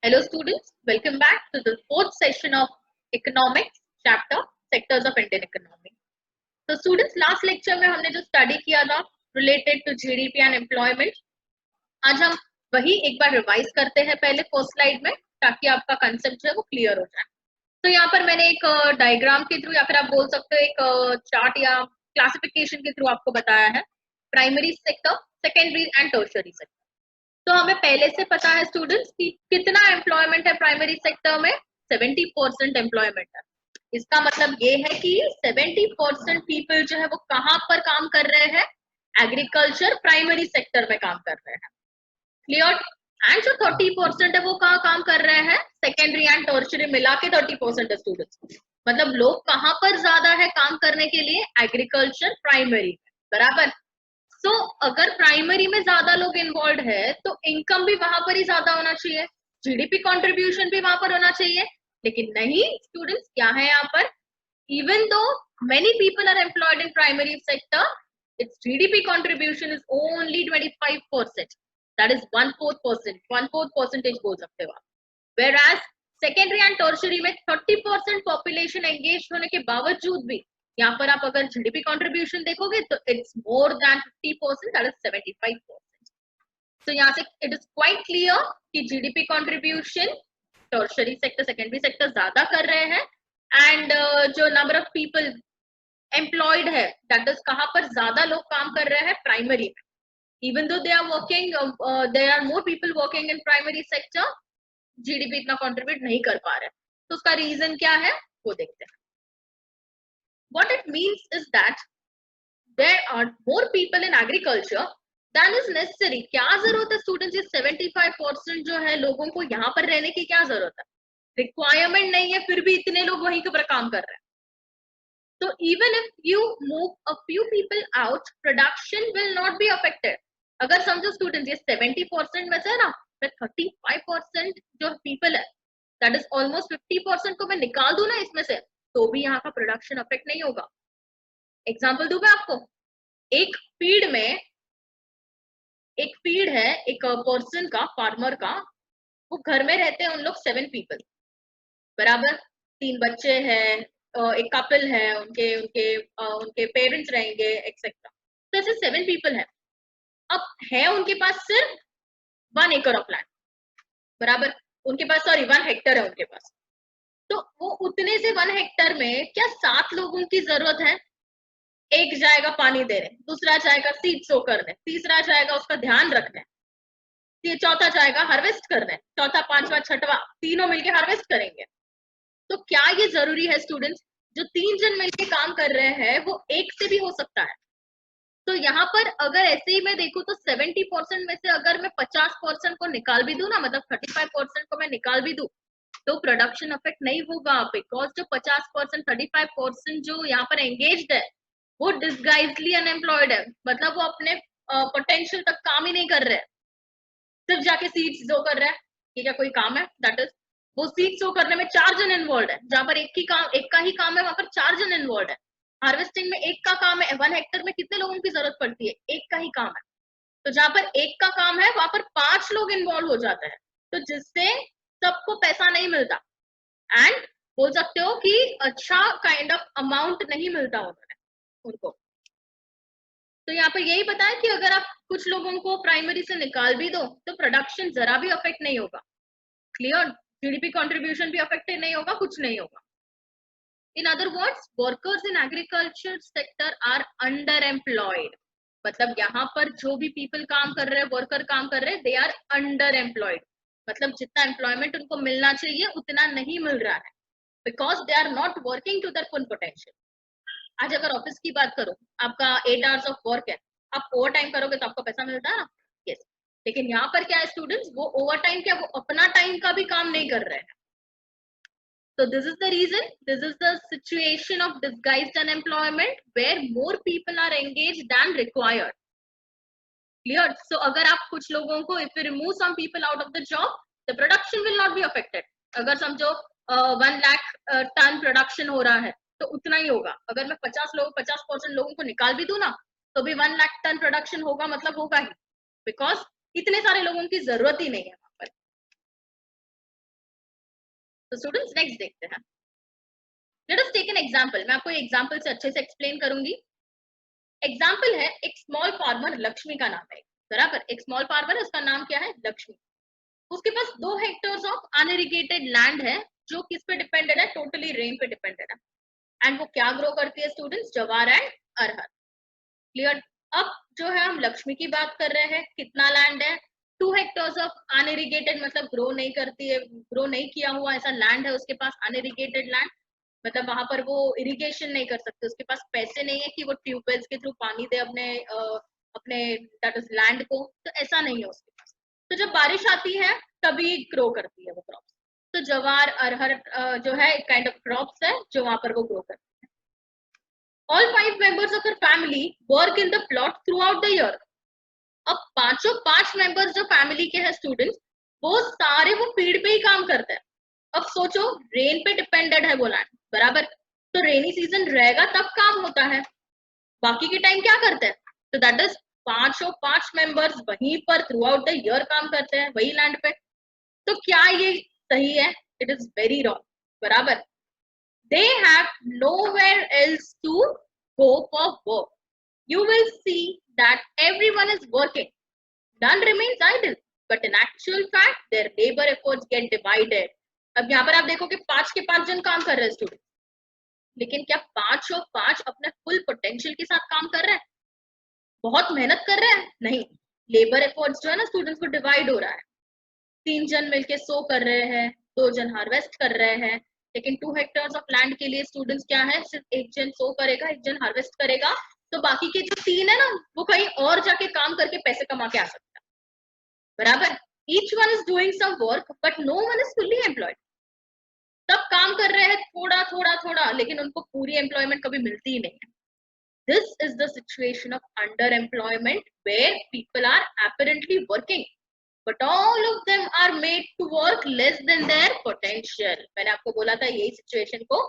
Hello students, welcome back to the fourth session of Economics chapter Sectors of Indian Economy. तो students last lecture में हमने जो study किया था related to GDP and employment, आज हम वही एक बार revise करते हैं पहले first slide में ताकि आपका concept जो है वो clear हो जाए. तो यहाँ पर मैंने एक डायग्राम के थ्रू या फिर आप बोल सकते हो एक चार्ट या क्लासिफिकेशन के थ्रू आपको बताया है primary sector, secondary and tertiary sector. तो हमें पहले से पता है स्टूडेंट्स कि कितना एम्प्लॉयमेंट है प्राइमरी सेक्टर में, 70% एम्प्लॉयमेंट है. इसका मतलब ये है कि 70% पीपल जो है वो कहाँ पर काम कर रहे हैं, एग्रीकल्चर प्राइमरी सेक्टर में काम कर रहे हैं. क्लियर. एंड जो 30% है वो कहाँ काम कर रहे हैं, सेकेंडरी एंड टर्शियरी मिला के 30% है स्टूडेंट्स. मतलब लोग कहाँ पर ज्यादा है काम करने के लिए, एग्रीकल्चर प्राइमरी. बराबर. तो अगर प्राइमरी में ज्यादा लोग इन्वॉल्व है तो इनकम भी वहां पर ही ज्यादा होना चाहिए, जीडीपी कंट्रीब्यूशन भी वहां पर होना चाहिए. लेकिन नहीं स्टूडेंट्स, क्या है यहाँ पर, even though many people are employed in primary sector, its GDP contribution is only 25%. That is 1/4 percentage बोल सकते हो आप. Whereas सेकेंडरी एंड टर्शियरी में 30% पॉपुलेशन एंगेज होने के बावजूद भी यहाँ पर आप अगर जीडीपी कंट्रीब्यूशन देखोगे तो it's more than 50%, that is 75%. तो यहाँ से इट इज क्वाइट क्लियर कि GDP contribution tertiary sector, secondary sector ज्यादा कर रहे हैं. एंड जो नंबर ऑफ पीपल एम्प्लॉयड है, दैट इज कहाँ पर ज्यादा लोग काम कर रहे हैं, प्राइमरी में. Even though they are working, there are more people working in primary sector, GDP इतना कंट्रीब्यूट नहीं कर पा रहे. तो उसका रीजन क्या है वो देखते हैं. What it means is that there are more people in agriculture than is necessary. क्या जरूरत है स्टूडेंट्स, ये 75% जो है लोगों को यहाँ पर रहने की क्या जरूरत है, रिक्वायरमेंट नहीं है, फिर भी इतने लोग वहीं के ऊपर काम कर रहे हैं. तो even if you move a few people out, production will not be affected. अगर समझो स्टूडेंट्स ये 70% में से ना, मैं 35% जो पीपल है, दैट इज ऑलमोस्ट 50% को मैं निकाल दूं ना इसमें से, तो भी यहाँ का प्रोडक्शन अफेक्ट नहीं होगा. एग्जाम्पल दूं मैं आपको. एक फील्ड में, एक फील्ड है एक पर्सन का, फार्मर का, वो घर में रहते हैं उन लोग 7 पीपल. बराबर. 3 बच्चे हैं, एक कपल है, उनके उनके उनके पेरेंट्स रहेंगे एक्सेट्रा. तो ऐसे 7 पीपल है. अब है उनके पास सिर्फ 1 एकड़ ऑफ लैंड. बराबर. उनके पास, सॉरी, 1 हेक्टर है उनके पास. तो वो उतने से 1 हेक्टर में क्या 7 लोगों की जरूरत है. एक जाएगा पानी देने, दूसरा जाएगा सीड सो करने, तीसरा जाएगा उसका ध्यान रखने, चौथा जाएगा हार्वेस्ट करने, चौथा, पांचवा, छठवा, तीनों मिलके हार्वेस्ट करेंगे. तो क्या ये जरूरी है स्टूडेंट्स, जो 3 जन मिलके काम कर रहे हैं वो एक से भी हो सकता है. तो यहाँ पर अगर ऐसे ही मैं देखूं तो 70% में से अगर मैं 50% को निकाल भी दूं ना, मतलब 35% को मैं निकाल भी दूं, तो प्रोडक्शन अफेक्ट नहीं होगा. बिकॉज जो 50%, 35% जो यहाँ पर एंगेज्ड है वो डिस्गाइजली अनएम्प्लॉयड है. मतलब वो अपने पोटेंशियल तक काम ही नहीं कर रहे हैं, सिर्फ जाके सीड्स सो कर रहे हैं. ये क्या कोई काम है? दैट इज, वो सीड्स सो करने में 4 जन इन्वॉल्व है, जहां पर एक का ही काम है, वहां पर 4 जन इन्वॉल्व है. हार्वेस्टिंग में एक का काम है, 1 हेक्टर में कितने लोगों की जरूरत पड़ती है, एक का ही काम है. तो जहां पर एक का काम है वहां पर 5 लोग इन्वॉल्व हो जाते हैं, तो जिससे सबको पैसा नहीं मिलता. एंड बोल सकते हो कि अच्छा काइंड ऑफ अमाउंट नहीं मिलता उनको. तो यहाँ पर यही पता है कि अगर आप कुछ लोगों को प्राइमरी से निकाल भी दो तो प्रोडक्शन जरा भी अफेक्ट नहीं होगा. क्लियर. जीडीपी कंट्रीब्यूशन भी अफेक्टेड नहीं होगा, कुछ नहीं होगा. In other words, workers in agriculture sector are under employed. मतलब यहाँ पर जो भी पीपल काम कर रहे हैं, वर्कर काम कर रहे हैं, दे आर अंडर एम्प्लॉयड. मतलब जितना एम्प्लॉयमेंट उनको मिलना चाहिए उतना नहीं मिल रहा है, because they are not working to their full potential. आज अगर ऑफिस की बात करो, आपका 8 आवर्स ऑफ वर्क है, आप ओवर टाइम करोगे तो आपको पैसा मिलता है ना. यस. लेकिन यहाँ पर क्या है स्टूडेंट्स, वो ओवर टाइम क्या, वो अपना टाइम का भी काम नहीं कर रहे हैं. So this is the reason, this is the situation of disguised unemployment where more people are engaged than required. Clear? So अगर आप कुछ लोगों को, if you remove some people out of the job, the production will not be affected. अगर समझो 1 lakh ton production हो रहा है तो उतना ही होगा. अगर मैं 50% लोगों को निकाल भी दूं ना, तो भी 1 लाख टन प्रोडक्शन होगा, मतलब होगा ही, बिकॉज इतने सारे लोगों की जरूरत ही नहीं है वहां पर. तो स्टूडेंट्स नेक्स्ट देखते हैं। Let us take an example. मैं आपको एग्जांपल से अच्छे से एक्सप्लेन करूंगी। एग्जांपल है एक स्मॉल फार्मर, लक्ष्मी का नाम है, बराबर। एक स्मॉल फार्मर है, उसका नाम क्या है? लक्ष्मी। उसके पास 2 हेक्टर्स ऑफ अनइरिगेटेड लैंड है जो किस पे डिपेंडेड है? टोटली रेन पे डिपेंडेड है। एंड वो क्या ग्रो करती है स्टूडेंट्स? जवार एंड अरहर। क्लियर? अब जो है हम लक्ष्मी की बात कर रहे हैं, कितना लैंड है? 2 हेक्टर्स ऑफ अनइरिगेटेड, मतलब ग्रो नहीं करती है, ग्रो नहीं किया हुआ ऐसा लैंड है उसके पास, अनइरिगेटेड लैंड। मतलब वहां पर वो इरिगेशन नहीं कर सकते, उसके पास पैसे नहीं है कि वो ट्यूबवेल्स के थ्रू पानी दे अपने अपने दैट इज लैंड को, तो ऐसा नहीं है उसके पास। तो जब बारिश आती है तभी ग्रो करती है वो क्रॉप्स। तो जवार अरहर जो है एक काइंड ऑफ क्रॉप्स है जो वहां पर वो ग्रो करती है। All 5 members of her family work in the plot throughout the year. अब पांचों 5 मेंबर्स जो फैमिली के हैं स्टूडेंट्स, वो सारे वो फील्ड पे ही काम करते हैं। अब सोचो, रेन पे डिपेंडेड है वो लैंड, बराबर। तो रेनी सीजन रहेगा तब काम होता है, बाकी के टाइम क्या करते हैं? तो दैट इज 5 मेंबर्स वहीं पर थ्रू आउट द ईयर काम करते हैं वही लैंड पे। तो क्या ये सही है? इट इज वेरी रॉन्ग, बराबर। They have nowhere else to go for work. You will see that everyone is working. None remains idle. But in actual fact, their labor efforts get divided. अब यहाँ पर आप देखो कि 5 के 5 जन काम कर रहे हैं स्टूडेंट, लेकिन क्या 5 अपने फुल पोटेंशियल के साथ काम कर रहे हैं? बहुत मेहनत कर रहे हैं? नहीं। लेबर एफर्ट्स जो है ना स्टूडेंट्स को डिवाइड हो रहा है। 3 जन मिलके सो कर रहे हैं, 2 जन हार्वेस्ट कर रहे हैं। लेकिन 2 हेक्टर्स ऑफ लैंड के लिए स्टूडेंट्स क्या है? सिर्फ एक जन सो करेगा, एक जन हार्वेस्ट करेगा। तो बाकी के जो 3 है ना, वो कहीं और जाके काम करके पैसे कमा के आ सकता है, बराबर। Each one is doing some work but no one is fully employed. सब काम कर रहे हैं थोड़ा थोड़ा थोड़ा, लेकिन उनको पूरी एम्प्लॉयमेंट कभी मिलती ही नहीं है। This is the situation of underemployment where people are apparently working, but all of them are made to work less than their potential. मैंने आपको बोला था यही सिचुएशन को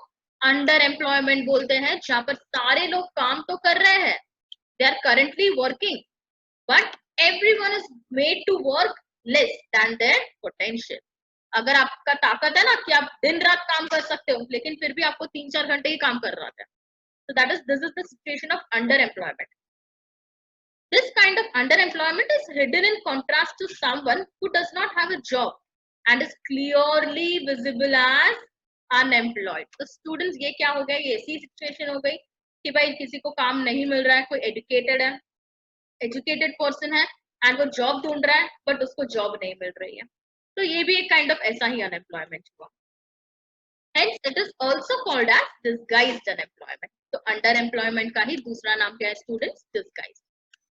अंडर एम्प्लॉयमेंट बोलते हैं, जहां पर सारे लोग काम तो कर रहे हैं, they are currently working, but everyone is made to work less than their potential. अगर आपका ताकत है ना कि आप दिन रात काम कर सकते हो, लेकिन फिर भी आपको 3-4 घंटे ही काम कर रहा है। So this is the situation of underemployment. This kind of underemployment is hidden in contrast to someone who does not have a job and is clearly visible as unemployed. तो students ये क्या हो गया? ये ऐसी situation हो गई कि भाई किसी को काम नहीं मिल रहा है, कोई educated है, educated person है and वो job ढूंढ रहा है but उसको job नहीं मिल रही है। तो ये भी एक kind of ऐसा ही unemployment हुआ। Hence, it is also called as disguised unemployment. तो underemployment का ही दूसरा नाम क्या है students? Disguised.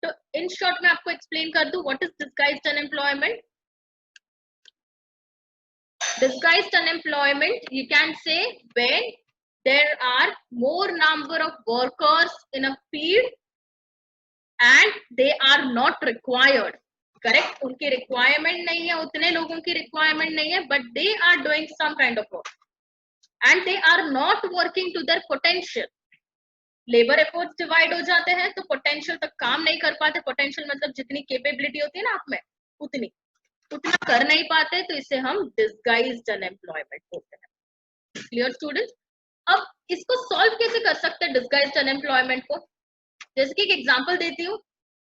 तो in short मैं आपको explain कर दूं what is disguised unemployment. Disguised unemployment, you can say when there are more number of workers in a field and they are not required. Correct? उनकी requirement नहीं है, उतने लोगों की requirement नहीं है, but they are doing some kind of work. And they are not working to their potential. Labour efforts divide हो जाते हैं तो पोटेंशियल तक काम नहीं कर पाते। पोटेंशियल मतलब जितनी कैपेबिलिटी होती है ना आप में, उतना कर नहीं पाते, तो इसे हम डिस्गाइज्ड अनएम्प्लॉयमेंट बोलते हैं। Clear student? अब इसको सॉल्व कैसे कर सकते हैं डिस्गाइज्ड अनएम्प्लॉयमेंट को? जैसे कि एक एग्जांपल देती हूँ।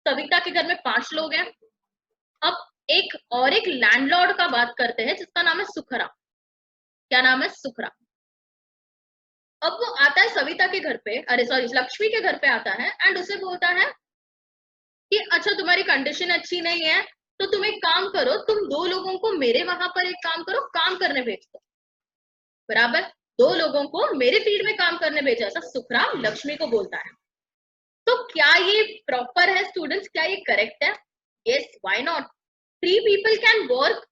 सविता के घर में 5 लोग हैं। अब एक लैंडलॉर्ड का बात करते हैं जिसका नाम है सुखरा। क्या नाम है? सुखरा। अब वो आता है सविता के घर पे, अरे सॉरी लक्ष्मी के घर पे आता है एंड उसे बोलता है कि अच्छा तुम्हारी कंडीशन अच्छी नहीं है तो तुम एक काम करो, तुम 2 लोगों को मेरे वहां पर एक काम करो, काम करने भेज दो, बराबर। 2 लोगों को मेरे फील्ड में काम करने भेजा, ऐसा सुखराम लक्ष्मी को बोलता है। तो क्या ये प्रॉपर है स्टूडेंट्स? क्या ये करेक्ट है? Yes, why not? 3 people can work.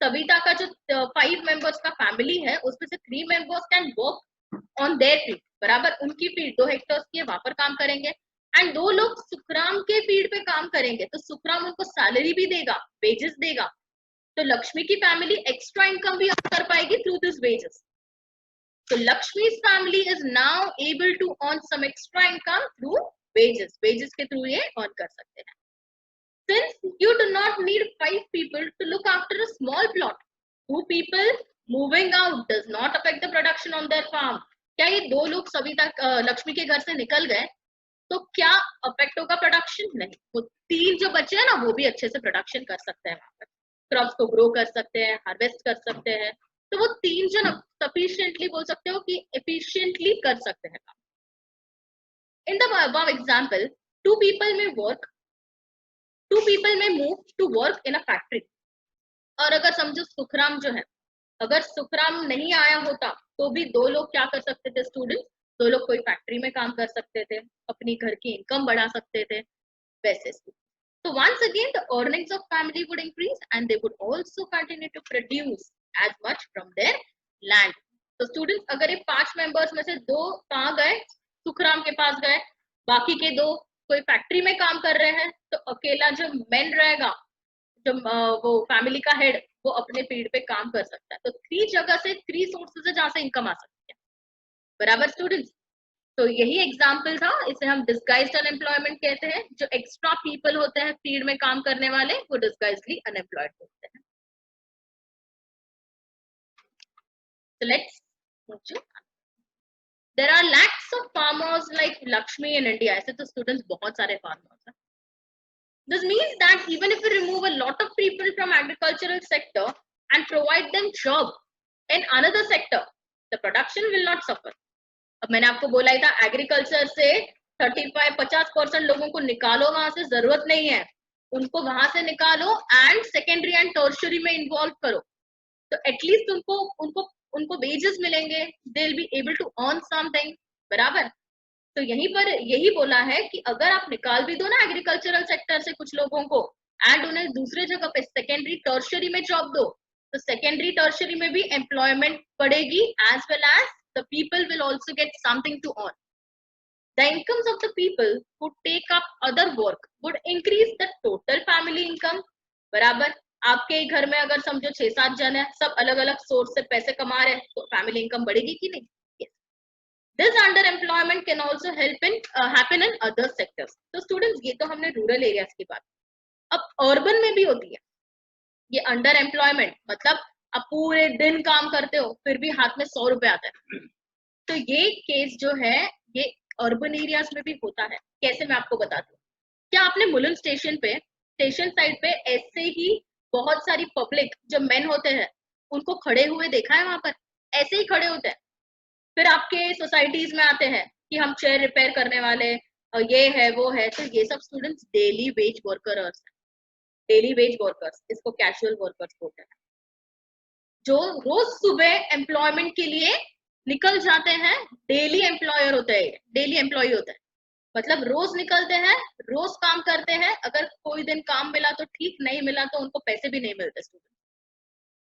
Savita का जो 5 मेंबर्स का फैमिली है उसमें से 3 members can work on their field, बराबर। उनकी फील्ड 2 हेक्टर्स की है, वहां पर काम करेंगे एंड 2 लोग सुखराम के फील्ड पे काम करेंगे, तो सुखराम उनको सैलरी भी देगा, वेजेस देगा। तो लक्ष्मी की फैमिली एक्स्ट्रा इनकम भी अर्न कर पाएगी थ्रू दिस वेजेस। तो लक्ष्मी's family is now able to earn some extra income through wages. Wages के थ्रू ये earn कर सकते हैं। Since you do not need 5 people to look after a small plot, 2 people moving out does not affect the production on their farm. क्या ये दो लोग सविता लक्ष्मी के घर से निकल गए तो क्या अफेक्ट होगा प्रोडक्शन? नहीं, वो तीन जो बचे हैं ना वो भी अच्छे से प्रोडक्शन कर सकते हैं, वहां पर क्रॉप्स को ग्रो कर सकते हैं, हार्वेस्ट कर सकते हैं। तो वो तीन जन सफिशिएंटली बोल सकते हो कि एफिशिएंटली कर सकते हैं काम। In the above example, two people में move to work in a factory. और अगर समझो सुखराम जो है, अगर सुखराम नहीं आया होता तो भी दो लोग क्या कर सकते थे स्टूडेंट्स? दो लोग कोई फैक्ट्री में काम कर सकते थे, अपनी घर की इनकम बढ़ा सकते थे, वैसे। So once again, the earnings of family would increase and they would also continue to produce as much from their land. तो स्टूडेंट्स, अगर ये 5 मेंबर्स में से दो कहाँ गए? सुखराम के पास गए, बाकी के दो कोई फैक्ट्री में काम कर रहे हैं, तो अकेला जो मैन रहेगा, जो वो फैमिली का हेड, वो अपने फील्ड पे काम कर सकता है। तो 3 जगह से 3 सोर्सेज है जहां से इनकम आ सकती है, बराबर स्टूडेंट्स? तो यही एग्जाम्पल था, इसे हम डिस्गाइज्ड अनएम्प्लॉयमेंट कहते हैं। जो एक्स्ट्रा पीपल होते हैं फील्ड में काम करने वाले, वो डिस्गाइज्डली अनएम्प्लॉयड होते हैं। So let's move to, there are lakhs of farmers like Lakshmi in India. ऐसे तो स्टूडेंट्स बहुत सारे फार्मर्स हैं। This means that even if we remove a lot of people from agricultural sector and provide them job in another sector, the production will not suffer. अब मैंने आपको बोला ही था, एग्रीकल्चर से 35-50% लोगों को निकालो, वहां से जरूरत नहीं है, उनको वहां से निकालो एंड सेकेंडरी एंड टर्शियरी में इन्वॉल्व करो, तो एटलीस्ट उनको उनको उनको वेजेस मिलेंगे, they will be able to earn something, बराबर? तो यहीं पर यही बोला है कि अगर आप निकाल भी दो ना एग्रीकल्चरल सेक्टर से कुछ लोगों को एंड उन्हें दूसरे जगह पे सेकेंडरी टर्शियरी में जॉब दो, तो सेकेंडरी टर्शियरी में भी एम्प्लॉयमेंट बढ़ेगी, as well as the people will also get something to earn. The incomes of the people who take up other work would increase the total family income, बराबर? आपके घर में अगर समझो 6-7 जन है, सब अलग अलग सोर्स से पैसे कमा रहे हैं, तो फैमिली इनकम बढ़ेगी कि नहीं? Yes. This underemployment can also happen in other sectors. तो स्टूडेंट्स, ये तो हमने रूरल एरियाज की बात, अब अर्बन में भी होती है ये अंडर एम्प्लॉयमेंट। मतलब आप पूरे दिन काम करते हो फिर भी हाथ में 100 रुपए आता है, तो ये केस जो है ये अर्बन एरियाज में भी होता है। कैसे, मैं आपको बताती हूँ। क्या आपने मुलुंड स्टेशन साइड पे ऐसे ही बहुत सारी पब्लिक जो मेन होते हैं उनको खड़े हुए देखा है? वहां पर ऐसे ही खड़े होते हैं, फिर आपके सोसाइटीज में आते हैं कि हम चेयर रिपेयर करने वाले, ये है वो है, तो ये सब students daily veg workers, daily veg workers, इसको कैजुअल वर्कर्स बोलते हैं, जो रोज सुबह एम्प्लॉयमेंट के लिए निकल जाते हैं। डेली एम्प्लॉयर होते हैं, डेली एम्प्लॉय होते हैं, मतलब रोज निकलते हैं, रोज काम करते हैं। अगर कोई दिन काम मिला तो ठीक, नहीं मिला तो उनको पैसे भी नहीं मिलते स्टूडेंट,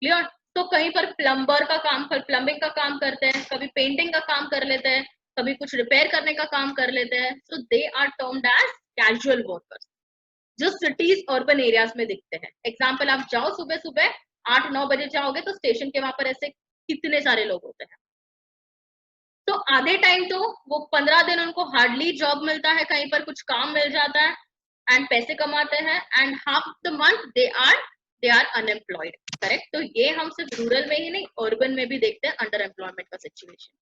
क्लियर? तो कहीं पर प्लम्बर का काम, प्लम्बिंग का काम करते हैं, कभी पेंटिंग का काम कर लेते हैं, कभी कुछ रिपेयर करने का काम कर लेते हैं। So they are termed as casual workers, जो सिटीज अर्बन एरियाज में दिखते हैं। एग्जाम्पल, आप जाओ सुबह सुबह 8-9 बजे जाओगे तो स्टेशन के वहां पर ऐसे कितने सारे लोग होते हैं। तो आधे टाइम तो वो 15 दिन उनको हार्डली जॉब मिलता है, कहीं पर कुछ काम मिल जाता है एंड पैसे कमाते हैं, and half the month they are unemployed, correct? तो ये हम सिर्फ रूरल में ही नहीं अर्बन में भी देखते हैं अंडर एम्प्लॉयमेंट का situation.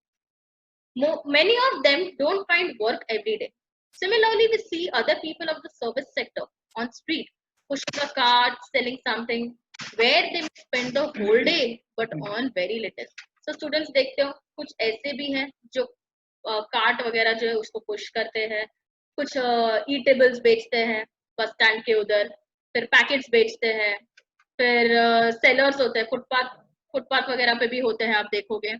Many of them don't find work every day. Similarly, we see other people of the service sector on street pushing a cart, selling something, where they may spend the whole day but earn very little. So students, देखते हो कुछ ऐसे भी हैं जो cart वगैरह जो है उसको पुश करते हैं, कुछ ईटेबल्स बेचते हैं बस स्टैंड के उधर, फिर पैकेट्स बेचते हैं, फिर सेलर्स होते हैं, फुटपाथ वगैरह पे भी होते हैं, आप देखोगे।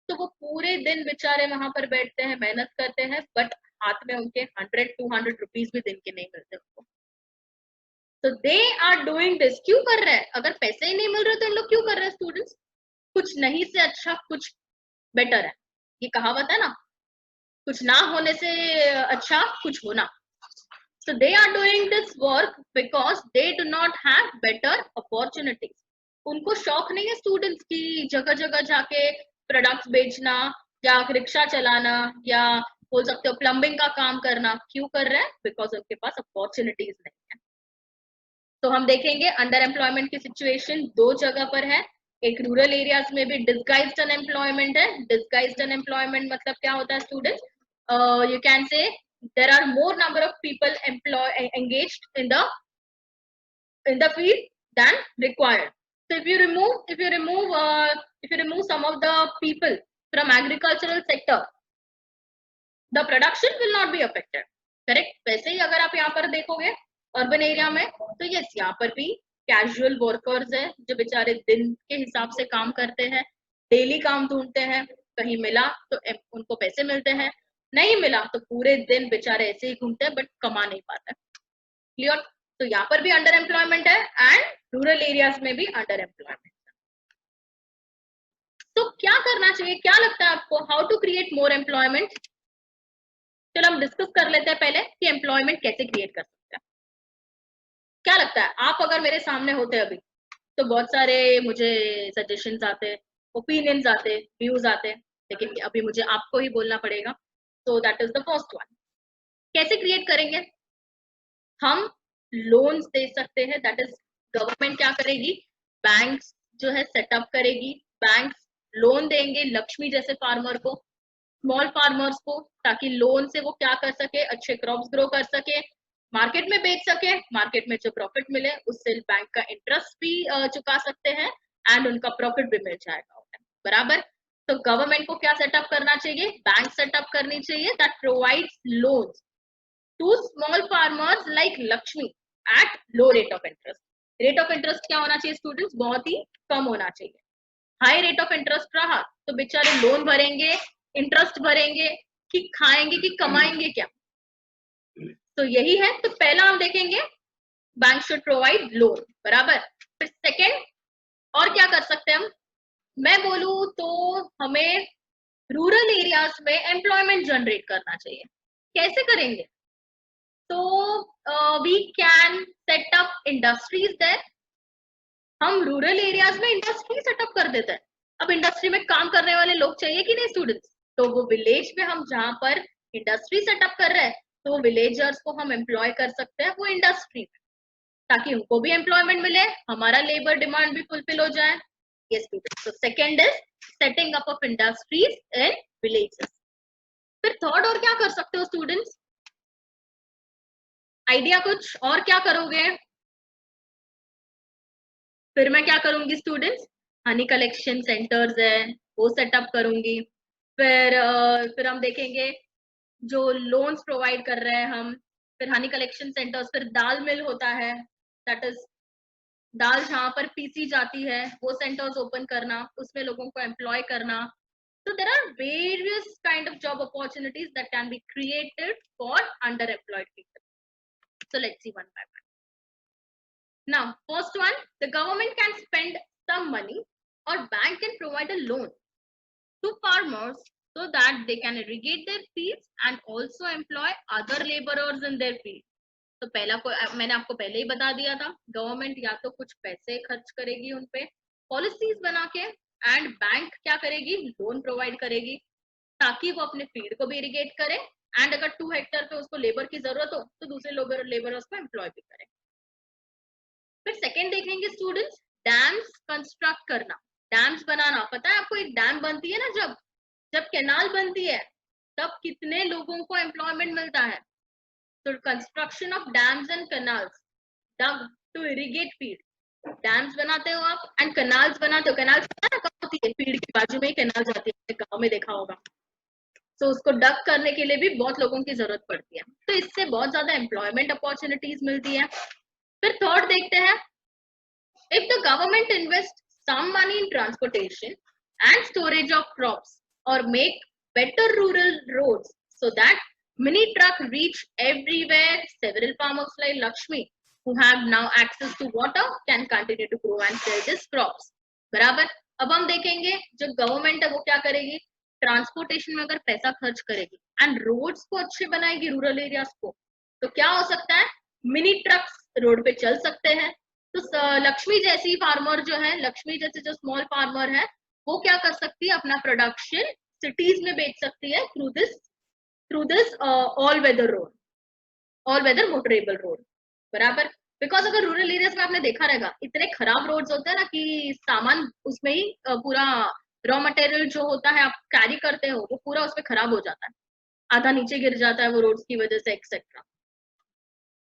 तो वो पूरे दिन बेचारे वहां पर बैठते हैं, मेहनत करते हैं, बट हाथ में उनके 100-200 रुपीज भी दिन के नहीं मिलते उनको। तो दे आर डूइंग दिस, क्यों कर रहे हैं? अगर पैसे ही नहीं मिल रहे तो इन लोग क्यों कर रहे हैं स्टूडेंट्स? कुछ नहीं से अच्छा कुछ बेटर है, ये कहावत है ना, कुछ ना होने से अच्छा कुछ होना। So they are doing this work because they do not have better opportunities. उनको शौक नहीं है स्टूडेंट्स की जगह जगह जाके प्रोडक्ट्स बेचना या रिक्शा चलाना या बोल सकते हो प्लम्बिंग का काम करना। क्यों कर रहे हैं? बिकॉज उनके पास अपॉर्चुनिटीज नहीं है। तो हम देखेंगे अंडर एम्प्लॉयमेंट की सिचुएशन दो जगह पर है, एक रूरल एरियाज में भी डिस्गाइज्ड अनएम्प्लॉयमेंट है। डिस्गाइज्ड अनएम्प्लॉयमेंट मतलब क्या होता है students? You can say there are more number of people engaged in the field than required. So if you remove some of the people from agricultural sector, the production will not be affected. Correct? वैसे ही अगर आप यहाँ पर देखोगे urban area में, तो yes यहाँ पर भी कैजुअल वर्कर्स है जो बेचारे दिन के हिसाब से काम करते हैं, डेली काम ढूंढते हैं, कहीं मिला तो उनको पैसे मिलते हैं, नहीं मिला तो पूरे दिन बेचारे ऐसे ही घूमते हैं बट कमा नहीं पाते। क्लियर? तो यहाँ पर भी अंडर एम्प्लॉयमेंट है एंड रूरल एरियाज में भी अंडर एम्प्लॉयमेंट। तो क्या करना चाहिए, क्या लगता है आपको, how to create more employment? चलो हम डिस्कस कर लेते हैं पहले कि एम्प्लॉयमेंट कैसे क्रिएट कर सकते हैं। क्या लगता है, आप अगर मेरे सामने होते अभी तो बहुत सारे मुझे सजेशंस आते, ओपिनियंस आते, व्यूज आते, लेकिन अभी मुझे आपको ही बोलना पड़ेगा। So that is the first one. कैसे क्रिएट करेंगे? हम लोन्स दे सकते हैं, दैट इज गवर्नमेंट क्या करेगी, बैंक्स जो है सेटअप करेगी, बैंक्स लोन देंगे लक्ष्मी जैसे फार्मर को, स्मॉल फार्मर्स को, ताकि लोन से वो क्या कर सके, अच्छे क्रॉप्स ग्रो कर सके, मार्केट में बेच सके, मार्केट में जो प्रॉफिट मिले उससे बैंक का इंटरेस्ट भी चुका सकते हैं एंड उनका प्रॉफिट भी मिल जाएगा। बराबर? तो गवर्नमेंट को क्या सेटअप करना चाहिए, बैंक सेटअप करनी चाहिए that provides loans to small farmers like Lakshmi at low rate of interest. Rate of interest क्या होना चाहिए स्टूडेंट्स? बहुत ही कम होना चाहिए। हाई रेट ऑफ इंटरेस्ट रहा तो बेचारे लोन भरेंगे, इंटरेस्ट भरेंगे, कि खाएंगे कि कमाएंगे क्या? तो यही है। तो पहला हम देखेंगे बैंक शुड प्रोवाइड लोन। बराबर? फिर सेकेंड और क्या कर सकते हैं हम? मैं बोलूं तो हमें रूरल एरियाज में एम्प्लॉयमेंट जनरेट करना चाहिए। कैसे करेंगे? तो we can set up industries there. हम रूरल एरियाज में इंडस्ट्री सेटअप कर देते हैं। अब इंडस्ट्री में काम करने वाले लोग चाहिए कि नहीं स्टूडेंट्स? तो वो विलेज में हम जहां पर इंडस्ट्री सेटअप कर रहे हैं तो विलेजर्स को हम एम्प्लॉय कर सकते हैं वो इंडस्ट्री में, ताकि उनको भी एम्प्लॉयमेंट मिले, हमारा लेबर डिमांड भी फुलफिल हो जाए। Yes students. तो second is setting up of industries in villages. फिर थर्ड और क्या कर सकते हो स्टूडेंट्स? आइडिया कुछ और क्या करोगे? फिर मैं क्या करूंगी स्टूडेंट्स? हनी कलेक्शन सेंटर्स है वो सेटअप करूंगी। फिर हम देखेंगे जो लोन्स प्रोवाइड कर रहे हैं हम, फिर हनी कलेक्शन सेंटर्स, फिर दाल मिल होता है, दैट इज दाल जहां पर पीसी जाती है वो सेंटर्स ओपन करना, उसमें लोगों को एम्प्लॉय करना। So there are various kind of job opportunities that can be created for underemployed people. So let's see one by one. Now, first one, the government can spend some money or bank can provide a loan to farmers so that they can irrigate their fields and also employ other laborers in their field. तो पहला मैंने आपको पहले ही बता दिया था, government या तो कुछ पैसे खर्च करेगी उन पे पॉलिसीज बना के, एंड बैंक क्या करेगी, लोन प्रोवाइड करेगी ताकि वो अपने फील्ड को भी इरिगेट करे, एंड अगर 2 हेक्टेयर पे उसको लेबर की जरूरत हो तो दूसरे लेबरर्स को एम्प्लॉय भी करे। फिर सेकेंड देखेंगे स्टूडेंट्स, डैम्स कंस्ट्रक्ट करना, डैम्स बनाना। पता है आपको, एक डैम बनती है ना, जब कैनाल बनती है तब कितने लोगों को एम्प्लॉयमेंट मिलता है। तो construction of dams and canals dug to irrigate field. Dams बनाते हो आप एंड कैनाल्स बनाते हो। कैनाल्स कहाँ होती है? फील्ड के बाजू में ही कैनाल जाती है, गांव में देखा होगा। तो उसको डग करने के लिए भी बहुत लोगों की जरूरत पड़ती है, तो इससे बहुत ज्यादा एम्प्लॉयमेंट अपॉर्चुनिटीज मिलती है। फिर थर्ड देखते हैं, if the government invests some money in transportation and storage of crops or make better rural roads so that mini truck reach everywhere, several farmers like Lakshmi who have now access to water can continue to grow and sell these crops. बराबर? अब हम देखेंगे जो government है वो क्या करेगी, transportation में अगर पैसा खर्च करेगी एंड रोड्स को अच्छे बनाएगी रूरल एरियाज को, तो क्या हो सकता है, मिनी ट्रक्स रोड पे चल सकते हैं। तो लक्ष्मी जैसी फार्मर जो है, लक्ष्मी जैसे जो स्मॉल फार्मर है, वो क्या कर सकती है, अपना प्रोडक्शन सिटीज में बेच सकती है through this all weather road, all weather motorable road. बराबर? बिकॉज अगर रूरल एरियाज में आपने देखा रहेगा इतने खराब रोड्स होते हैं ना कि सामान उसमें ही पूरा रॉ मटेरियल जो होता है आप कैरी करते हो वो पूरा उसमें खराब हो जाता है, आधा नीचे गिर जाता है वो रोड्स की वजह से एक्सेट्रा।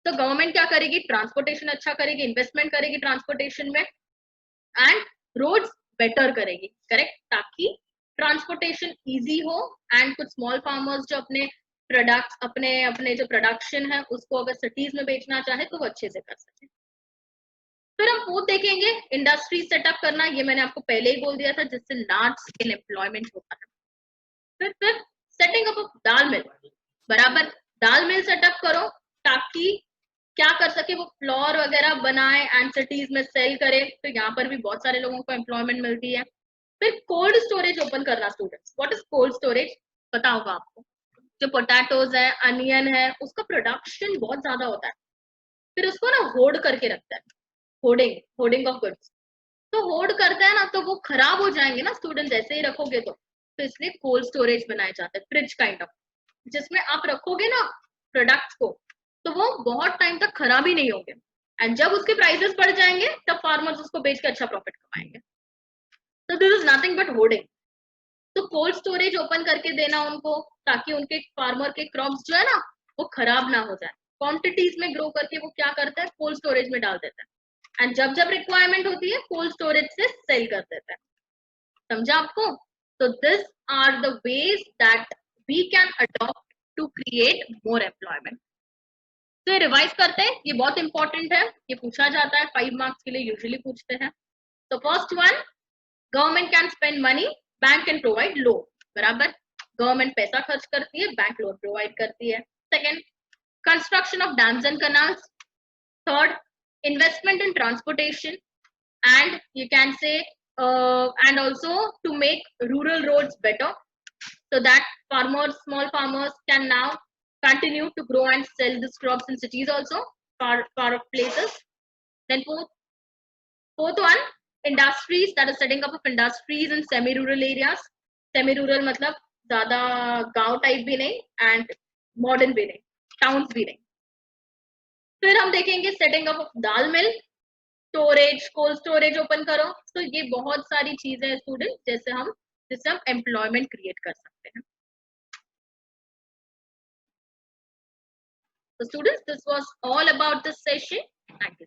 तो गवर्नमेंट क्या करेगी, ट्रांसपोर्टेशन अच्छा करेगी, इन्वेस्टमेंट करेगी ट्रांसपोर्टेशन में एंड रोड्स बेटर करेगी, करेक्ट, ताकि ट्रांसपोर्टेशन इजी हो एंड कुछ स्मॉल फार्मर्स जो अपने प्रोडक्ट्स अपने अपने जो प्रोडक्शन है उसको अगर सिटीज में बेचना चाहे तो वो अच्छे से कर सके। फिर हम फोर्थ देखेंगे इंडस्ट्री सेटअप करना, ये मैंने आपको पहले ही बोल दिया था जिससे लार्ज स्केल एम्प्लॉयमेंट होता है। फिर सेटिंग अप ऑफ दाल मिल, बराबर दाल मिल सेटअप करो ताकि क्या कर सके वो फ्लोर वगैरह बनाए एंड सिटीज में सेल करे, तो यहाँ पर भी बहुत सारे लोगों को एम्प्लॉयमेंट मिलती है। फिर कोल्ड स्टोरेज ओपन करना students, what is cold storage पता होगा आपको, जो पोटैटोज है अनियन है उसका प्रोडक्शन बहुत ज्यादा होता है, फिर उसको ना होल्ड करके रखता है, होर्डिंग होर्डिंग ऑफ गुड्स, तो होल्ड करता है ना तो वो खराब हो जाएंगे ना स्टूडेंट्स ऐसे ही रखोगे तो इसलिए कोल्ड स्टोरेज बनाए जाते हैं, फ्रिज काइंड ऑफ, जिसमें आप रखोगे ना प्रोडक्ट्स को तो वो बहुत टाइम तक खराब ही नहीं होंगे एंड जब उसके प्राइसेस बढ़ जाएंगे तब फार्मर्स उसको बेच के अच्छा प्रॉफिट कमाएंगे। तो this is nothing but hoarding. तो कोल्ड स्टोरेज ओपन करके देना उनको ताकि उनके फार्मर के क्रॉप्स जो है ना वो खराब ना हो जाए, क्वांटिटीज में ग्रो करके वो क्या करता है कोल्ड स्टोरेज में डाल देता है एंड जब जब रिक्वायरमेंट होती है कोल्ड स्टोरेज से सेल कर देता है, समझा आपको। तो this are the ways that we can adopt to create more employment. तो रिवाइज करते हैं, ये बहुत इंपॉर्टेंट है, ये पूछा जाता है 5 मार्क्स के लिए यूजुअली पूछते हैं। तो first one, government can spend money, bank can provide loan, बराबर गवर्नमेंट पैसा खर्च करती है, बैंक लोन प्रोवाइड करती है। Second, construction of dams and canals. Third, investment in transportation and you can say and also to make rural roads better so that farmers, small farmers can now continue to grow and sell these crops in cities also, far places. Then fourth one, industries, that is setting up of industries in semi-rural areas. Semi-rural मतलब ज़्यादा गांव type भी नहीं and modern भी नहीं, towns भी नहीं। फिर हम देखेंगे setting up of dal mill, storage, cold storage open करो। तो ये बहुत सारी चीजें हैं स्टूडेंट जिससे हम एम्प्लॉयमेंट क्रिएट कर सकते हैं। So students, this was all about this session. Thank you.